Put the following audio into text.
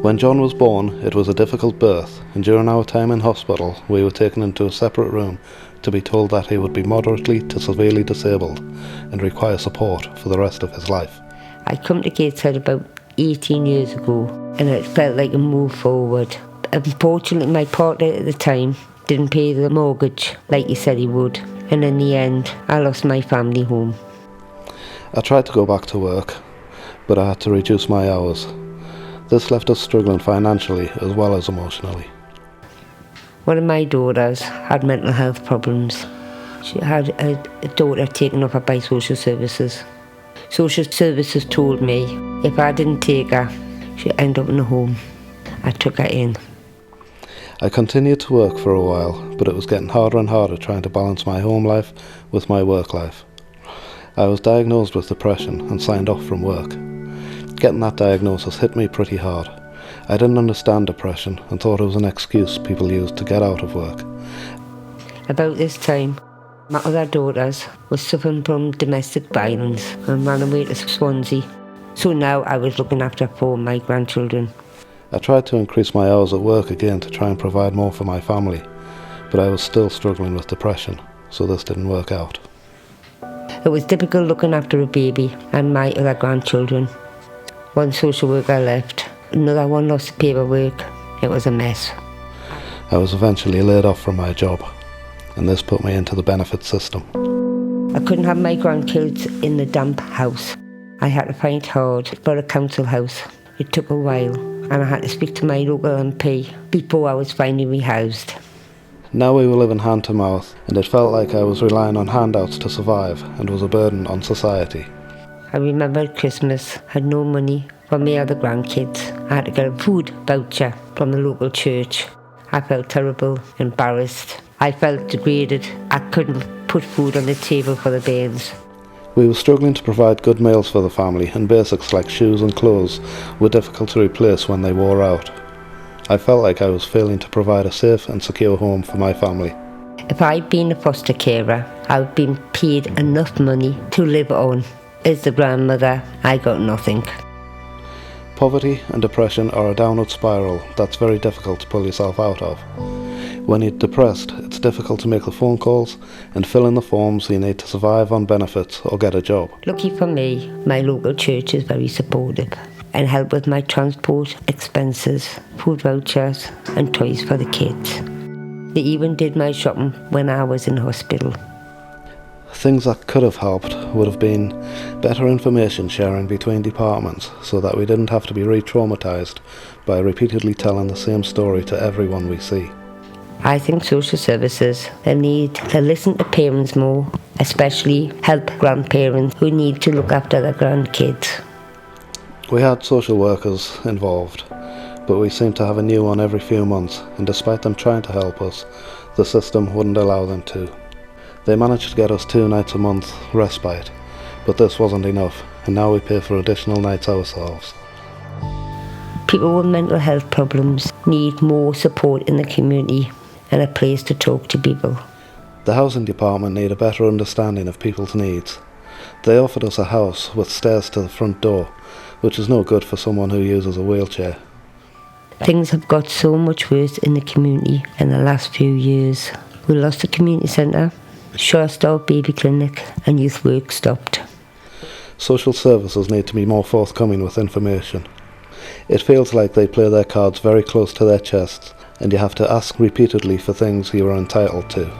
When John was born, it was a difficult birth, and during our time in hospital, we were taken into a separate room to be told that he would be moderately to severely disabled and require support for the rest of his life. I come to Gateshead about 18 years ago, and it felt like a move forward. Unfortunately, my partner at the time didn't pay the mortgage like he said he would, and in the end, I lost my family home. I tried to go back to work, but I had to reduce my hours. This left us struggling financially as well as emotionally. One of my daughters had mental health problems. She had a daughter taken up by social services. Social services told me if I didn't take her, she'd end up in a home. I took her in. I continued to work for a while, but it was getting harder and harder trying to balance my home life with my work life. I was diagnosed with depression and signed off from work. Getting that diagnosis hit me pretty hard. I didn't understand depression and thought it was an excuse people used to get out of work. About this time, my other daughters were suffering from domestic violence and ran away to Swansea. So now I was looking after 4 of my grandchildren. I tried to increase my hours at work again to try and provide more for my family, but I was still struggling with depression, so this didn't work out. It was difficult looking after a baby and my other grandchildren. One social worker left, another one lost the paperwork. It was a mess. I was eventually laid off from my job, and this put me into the benefit system. I couldn't have my grandkids in the damp house. I had to fight hard for a council house. It took a while, and I had to speak to my local MP before I was finally rehoused. Now we were living hand to mouth, and it felt like I was relying on handouts to survive and was a burden on society. I remember at Christmas, I had no money for my other grandkids. I had to get a food voucher from the local church. I felt terrible, embarrassed. I felt degraded. I couldn't put food on the table for the bairns. We were struggling to provide good meals for the family, and basics like shoes and clothes were difficult to replace when they wore out. I felt like I was failing to provide a safe and secure home for my family. If I'd been a foster carer, I'd been paid enough money to live on. As the grandmother, I got nothing. Poverty and depression are a downward spiral that's very difficult to pull yourself out of. When you're depressed, it's difficult to make the phone calls and fill in the forms you need to survive on benefits or get a job. Lucky for me, my local church is very supportive and help with my transport expenses, food vouchers and toys for the kids. They even did my shopping when I was in hospital. Things that could have helped would have been better information sharing between departments so that we didn't have to be re-traumatised by repeatedly telling the same story to everyone we see. I think social services, they need to listen to parents more, especially help grandparents who need to look after their grandkids. We had social workers involved, but we seemed to have a new one every few months, and despite them trying to help us, the system wouldn't allow them to. They managed to get us 2 nights a month respite, but this wasn't enough, and now we pay for additional nights ourselves. People with mental health problems need more support in the community and a place to talk to people. The housing department need a better understanding of people's needs. They offered us a house with stairs to the front door, which is no good for someone who uses a wheelchair. Things have got so much worse in the community in the last few years. We lost the community centre, short-stop baby clinic and youth work stopped. Social services need to be more forthcoming with information. It feels like they play their cards very close to their chests, and you have to ask repeatedly for things you are entitled to.